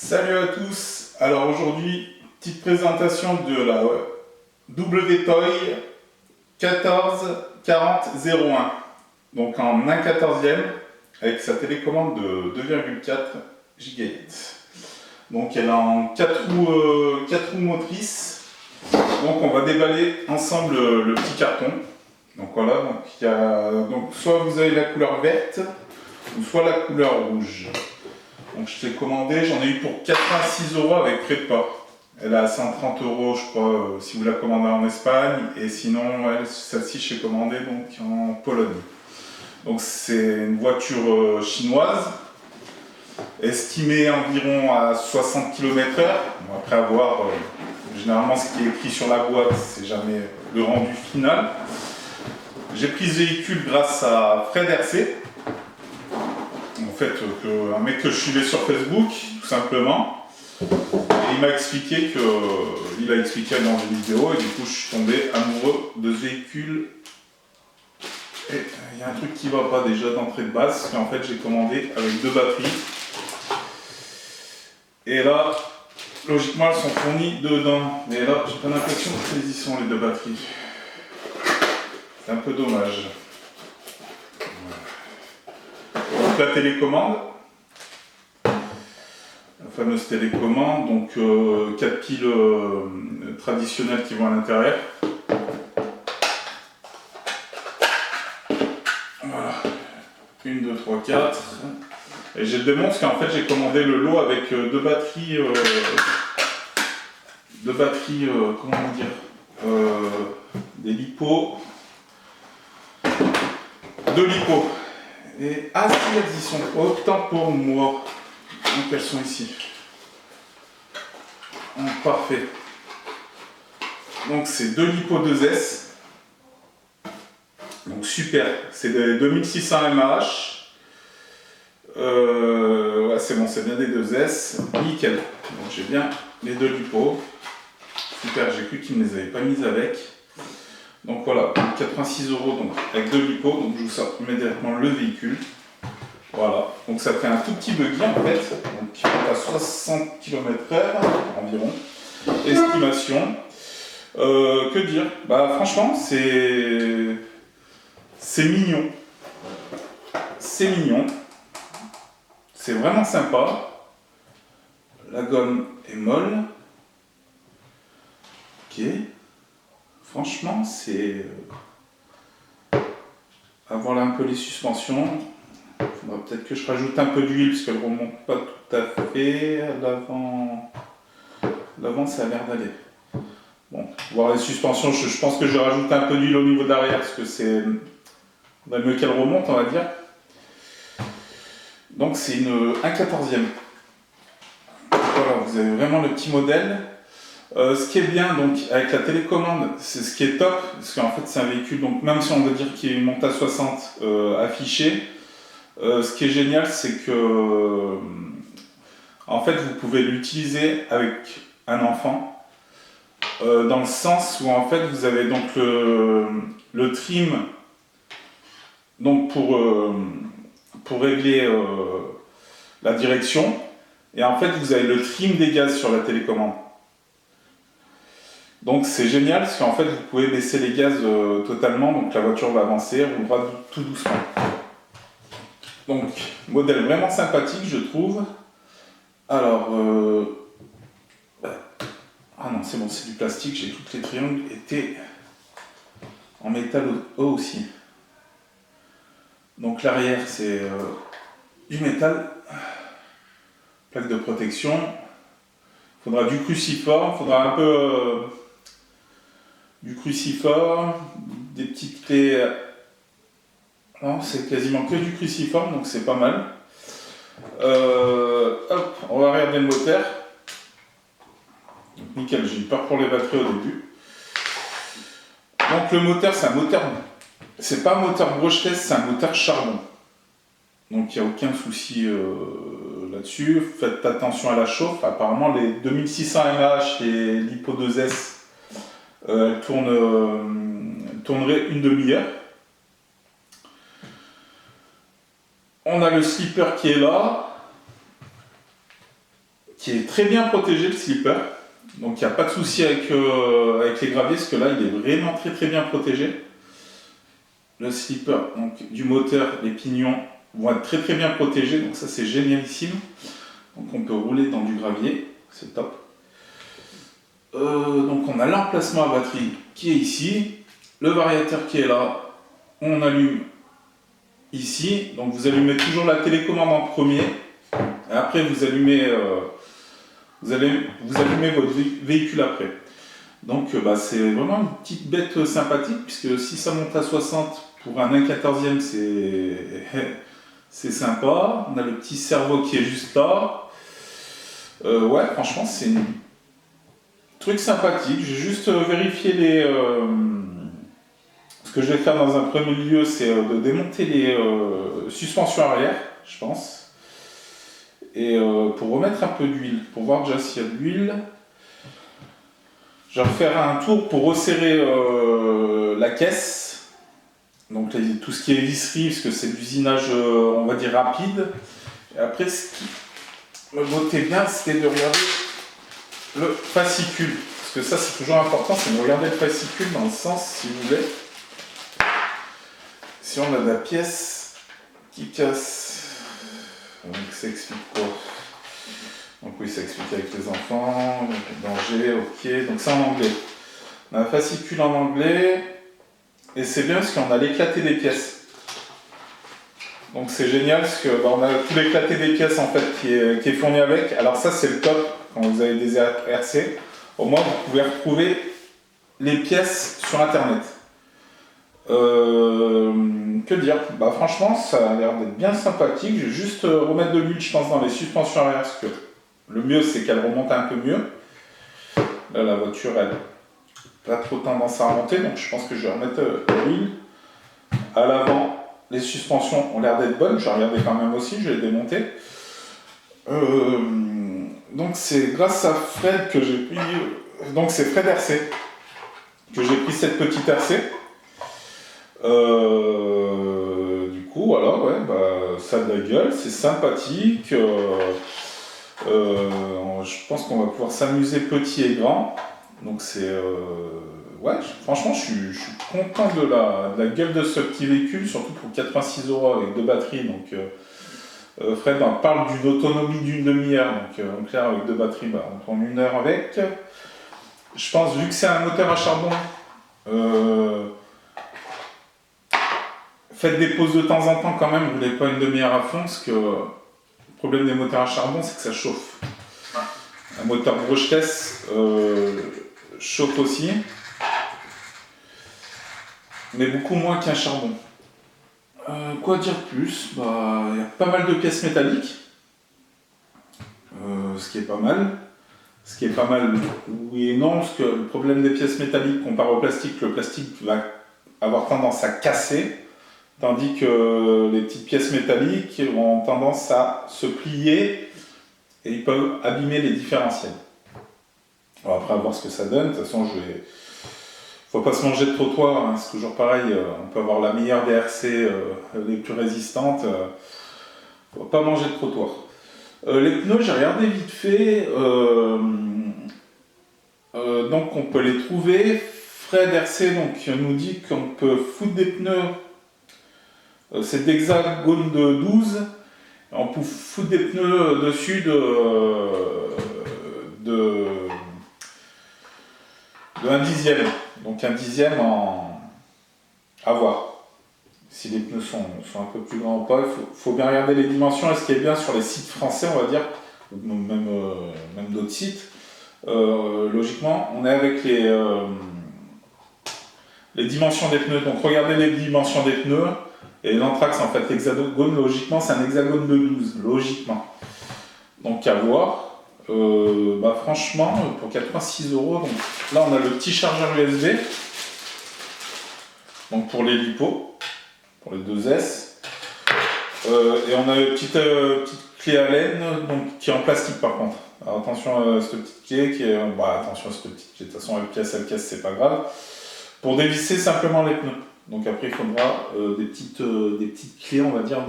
Salut à tous. Alors aujourd'hui, petite présentation de la WTOY 144001. Donc en 1/14e avec sa télécommande de 2,4 GHz. Donc elle est en 4 roues motrices. Donc on va déballer ensemble le petit carton. Donc voilà, donc soit vous avez la couleur verte ou soit la couleur rouge. Donc je t'ai commandé, j'en ai eu pour 86 € avec frais de port. Elle est à 130 € je crois si vous la commandez en Espagne, et sinon celle-ci je l'ai commandée donc en Pologne. Donc c'est une voiture chinoise, estimée environ à 60 km/h. Bon, après avoir, généralement ce qui est écrit sur la boîte, c'est jamais le rendu final. J'ai pris ce véhicule grâce à Fred RC. En fait, un mec que je suivais sur Facebook, tout simplement. Et il m'a expliqué il a expliqué dans une vidéo, et du coup je suis tombé amoureux de ce véhicule. Et il y a un truc qui va pas déjà d'entrée de base, parce qu'en fait j'ai commandé avec 2 batteries. Et là, logiquement elles sont fournies dedans. Mais là, j'ai pas l'impression qu'elles y sont les 2 batteries. C'est un peu dommage. Donc la télécommande, la fameuse télécommande, donc 4 piles traditionnelles qui vont à l'intérieur. Voilà, 1, 2, 3, 4. Et j'ai le démon parce qu'en fait j'ai commandé le lot avec 2 batteries, comment dire, des LiPo, 2 LiPo. Et ah si, elles y sont, autant pour moi. Donc elles sont ici. Parfait. Donc c'est 2 LiPo 2S. Donc super. C'est des 2600 mAh. Ouais, c'est bon, c'est bien des 2S. Nickel. Donc j'ai bien les 2 LiPo. Super, j'ai cru qu'ils ne les avaient pas mises avec. Donc voilà, 86 € donc, avec 2 LiPo. Donc je vous sors immédiatement le véhicule. Voilà, donc ça fait un tout petit buggy en fait, donc à 60 km/h environ. Estimation. Que dire? Bah franchement c'est mignon. C'est mignon. C'est vraiment sympa. La gomme est molle. Ok. Franchement c'est... À voir là un peu les suspensions. Il faudra peut-être que je rajoute un peu d'huile parce qu'elle ne remonte pas tout à fait. L'avant ça a l'air d'aller. Bon, voir les suspensions, je pense que je vais rajouter un peu d'huile au niveau de l'arrière parce que c'est mieux qu'elle remonte, on va dire. Donc c'est une 1/14e. Voilà, vous avez vraiment le petit modèle. Ce qui est bien donc avec la télécommande, c'est ce qui est top, parce qu'en fait c'est un véhicule, donc même si on veut dire qu'il monte à 60 affiché, ce qui est génial, c'est que en fait vous pouvez l'utiliser avec un enfant, dans le sens où en fait vous avez donc le trim, donc pour régler la direction, et en fait vous avez le trim des gaz sur la télécommande. Donc c'est génial parce qu'en fait vous pouvez baisser les gaz totalement, donc la voiture va avancer, roulera tout doucement. Donc modèle vraiment sympathique je trouve. Alors ah non c'est bon, c'est du plastique, j'ai cru que les triangles étaient en métal aussi. Donc l'arrière c'est du métal, plaque de protection. Il faudra du cruciforme, il faudra un peu du cruciforme, des petites clés. Non, c'est quasiment que du cruciforme, donc c'est pas mal. Hop, on va regarder le moteur. Donc, nickel, j'ai eu peur pour les batteries au début. Donc le moteur, c'est un moteur, c'est pas un moteur brushless, c'est un moteur charbon. Donc il n'y a aucun souci là-dessus. Faites attention à la chauffe. Apparemment les 2600 mAh et LiPo 2S tourneraient une demi-heure. On a le slipper qui est là. qui est très bien protégé, le slipper. Donc il n'y a pas de souci avec les graviers, parce que là il est vraiment très bien protégé. Le slipper donc, du moteur, les pignons vont être très bien protégés, donc ça c'est génialissime. Donc on peut rouler dans du gravier, c'est top. Donc on a l'emplacement à batterie qui est ici, le variateur qui est là, on allume ici, donc vous allumez toujours la télécommande en premier, et après vous allumez, vous allumez votre véhicule après. Donc c'est vraiment une petite bête sympathique, puisque si ça monte à 60 pour un 1/14e, c'est sympa. On a le petit cerveau qui est juste là. Ouais, franchement, c'est un truc sympathique. J'ai juste vérifié les... Ce que je vais faire dans un premier lieu, c'est de démonter les suspensions arrière, je pense. Et pour remettre un peu d'huile, pour voir déjà s'il y a de l'huile. Je vais refaire un tour pour resserrer la caisse. Donc tout ce qui est visserie, parce que c'est de l'usinage, on va dire, rapide. Et après, ce qui me bottait bien, c'était de regarder le fascicule. Parce que ça, c'est toujours important, c'est de regarder le fascicule dans le sens, si vous voulez. Si on a de la pièce qui casse, donc ça explique quoi? Donc oui, ça explique avec les enfants, danger, ok. Donc ça en anglais. On a un fascicule en anglais. Et c'est bien parce qu'on a l'éclaté des pièces. Donc c'est génial parce qu'on a tout l'éclaté des pièces en fait qui est fourni avec. Alors ça c'est le top quand vous avez des RC. Au moins vous pouvez retrouver les pièces sur internet. Que dire? Franchement ça a l'air d'être bien sympathique. Je vais juste remettre de l'huile je pense dans les suspensions arrière parce que le mieux c'est qu'elle remonte un peu mieux. Là la voiture elle pas trop tendance à remonter, donc je pense que je vais remettre l'huile. À l'avant, les suspensions ont l'air d'être bonnes, je vais regarder quand même aussi, je vais les démonter. Donc c'est grâce à Fred que j'ai pris, donc c'est Fred RC, que j'ai pris cette petite RC. Du coup, voilà, ouais, ça a de la gueule, c'est sympathique. Je pense qu'on va pouvoir s'amuser petit et grand. Donc c'est... ouais, franchement, je suis content de la gueule de ce petit véhicule, surtout pour 86 € avec 2 batteries. Donc Fred parle d'une autonomie d'une demi-heure. Donc en clair, avec 2 batteries, on prend 1 heure avec. Je pense, vu que c'est un moteur à charbon, faites des pauses de temps en temps quand même, vous ne voulez pas une demi-heure à fond, parce que le problème des moteurs à charbon, c'est que ça chauffe. Un moteur Brushless chauffe aussi, mais beaucoup moins qu'un charbon. Quoi dire plus? Il y a pas mal de pièces métalliques, ce qui est pas mal. Ce qui est pas mal, oui et non, parce que le problème des pièces métalliques comparé au plastique, le plastique va avoir tendance à casser, tandis que les petites pièces métalliques ont tendance à se plier et ils peuvent abîmer les différentiels. Alors après, à voir ce que ça donne. De toute façon, faut pas se manger de trottoir, hein. C'est toujours pareil. On peut avoir la meilleure des RC, les plus résistantes. Faut pas manger de trottoir. Les pneus, j'ai regardé vite fait. Donc, on peut les trouver. Fred RC donc, nous dit qu'on peut foutre des pneus. C'est d'hexagone de 12. On peut foutre des pneus dessus de 1/10. Donc 1/10 à voir. Si les pneus sont un peu plus grands ou pas, il faut bien regarder les dimensions. Et ce qui est bien sur les sites français, on va dire, ou même d'autres sites, logiquement, on est avec les dimensions des pneus. Donc regardez les dimensions des pneus. Et l'anthrax, en fait, l'hexagone, logiquement, c'est un hexagone de 12, logiquement. Donc à voir. Franchement, pour 86 €, donc là on a le petit chargeur USB. Donc pour les LiPo, pour les 2S. Et on a une petite clé à laine, donc, qui est en plastique par contre. Alors attention à cette petite clé qui est. Attention à cette petite clé, de toute façon, elle casse, c'est pas grave. Pour dévisser simplement les pneus. Donc après, il faudra des petites clés, on va dire,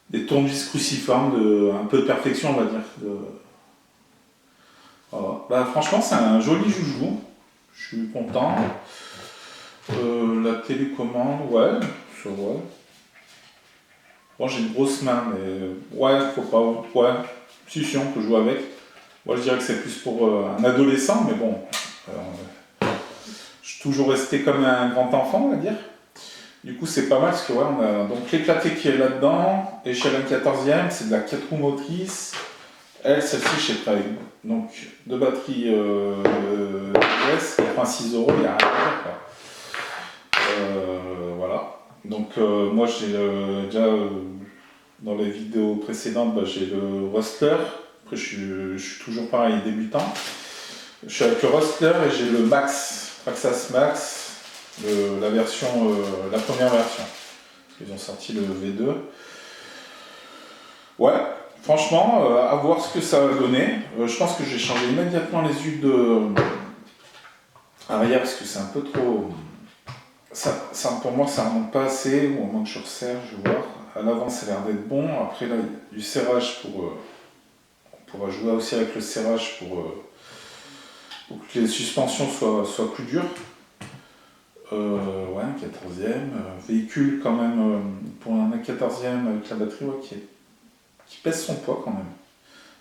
des tournevis cruciformes, un peu de perfection, on va dire. Voilà. Bah, franchement, c'est un joli joujou. Je suis content. La télécommande, ouais, ça ouais. Bon, j'ai une grosse main, mais ouais, faut pas. Ouais, si, on peut jouer avec. Moi, je dirais que c'est plus pour un adolescent, mais bon. Je suis toujours resté comme un grand enfant, on va dire. Du coup, c'est pas mal parce que ouais, on a donc l'éclaté qui est là-dedans, échelle 1/14e, c'est de la 4 roues motrices. Celle-ci, je sais pas. Donc, deux batteries US, 86 €, il n'y a rien à dire, quoi. Voilà. Donc, moi, j'ai déjà dans les vidéos précédentes, bah, j'ai le Rustler. Après, je suis toujours pareil, débutant. Je suis avec le Rustler et j'ai le Max, Traxxas Max, la version, la première version. Ils ont sorti le V2. Ouais, franchement, à voir ce que ça va donner. Je pense que je vais changer immédiatement les huiles de arrière parce que c'est un peu trop. Pour moi, ça remonte pas assez, ou au moins que je resserre, je vais voir. À l'avant, ça a l'air d'être bon. Après, là, il y a du serrage pour. On pourra jouer aussi avec le serrage pour que les suspensions soient plus dures. Ouais, un 14e. Véhicule, quand même, pour un 14e avec la batterie, ouais, qui pèse son poids quand même.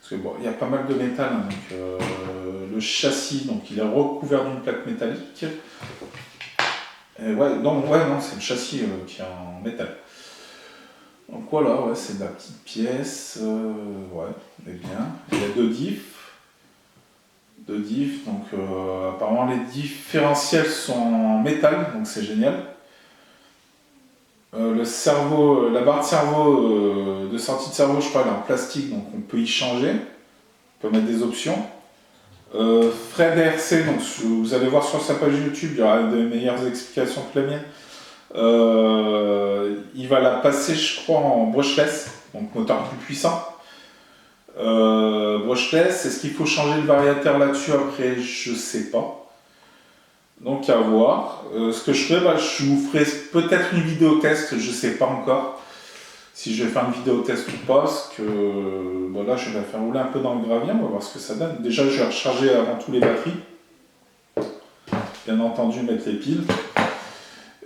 Parce que bon, il y a pas mal de métal, hein, donc le châssis, donc il est recouvert d'une plaque métallique. Et ouais, non, c'est le châssis qui est en métal. Donc voilà, ouais, c'est de la petite pièce, ouais, elle est bien. Il y a deux diffs, donc apparemment les différentiels sont en métal, donc c'est génial. Le cerveau, la barre de cerveau, de sortie de cerveau, je crois, elle est en plastique, donc on peut y changer. On peut mettre des options. Fred RC, donc vous allez voir sur sa page YouTube, il y aura des meilleures explications que la mienne. Il va la passer, je crois, en brushless, donc moteur plus puissant. Brushless, est-ce qu'il faut changer le variateur là-dessus après? Je sais pas. Donc à voir. Ce que je ferai, bah, je vous ferai peut-être une vidéo test, je sais pas encore si je vais faire une vidéo test ou pas, parce que là je vais la faire rouler un peu dans le gravier, on va voir ce que ça donne. Déjà je vais recharger avant tout les batteries, bien entendu mettre les piles,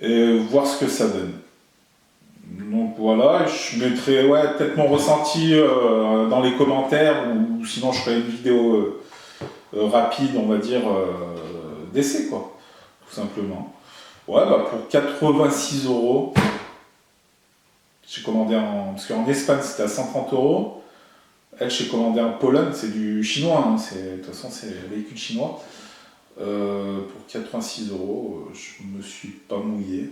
et voir ce que ça donne. Donc voilà, je mettrai peut-être mon ressenti dans les commentaires, ou sinon je ferai une vidéo rapide, on va dire, d'essai quoi, tout simplement. Ouais, bah pour 86 €, j'ai commandé parce qu'en Espagne c'était à 130 €. Elle, j'ai commandé en Pologne, c'est du chinois, hein, de toute façon c'est un véhicule chinois. Pour 86 €, je me suis pas mouillé.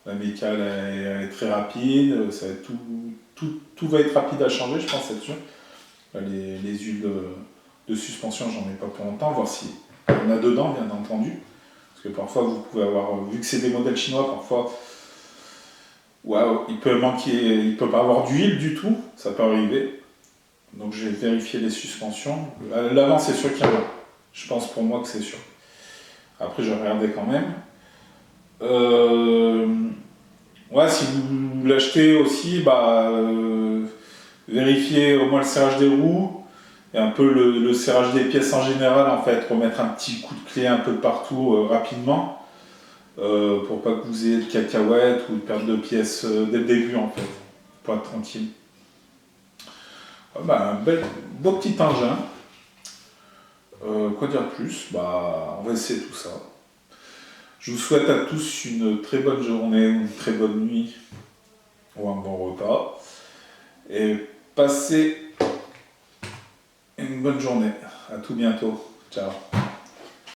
La méca elle est très rapide, ça va être tout va être rapide à changer, je pense là-dessus. Les huiles de suspension, j'en ai pas pour longtemps, voir si on a dedans, bien entendu. Parce que parfois vous pouvez avoir, vu que c'est des modèles chinois, parfois il peut pas avoir d'huile du tout, ça peut arriver. Donc je vais vérifier les suspensions. L'avant c'est sûr qu'il y en a. Je pense pour moi que c'est sûr. Après je vais regarder quand même. Si vous l'achetez aussi, vérifiez au moins le serrage des roues et un peu le serrage des pièces en général, en fait, remettre un petit coup de clé un peu partout rapidement pour pas que vous ayez de cacahuètes ou de perte de pièces dès le début, en fait, pour être tranquille. Un beau petit engin. Quoi dire de plus? On va essayer tout ça. Je vous souhaite à tous une très bonne journée, une très bonne nuit ou un bon repas. Et passez une bonne journée. À tout bientôt. Ciao.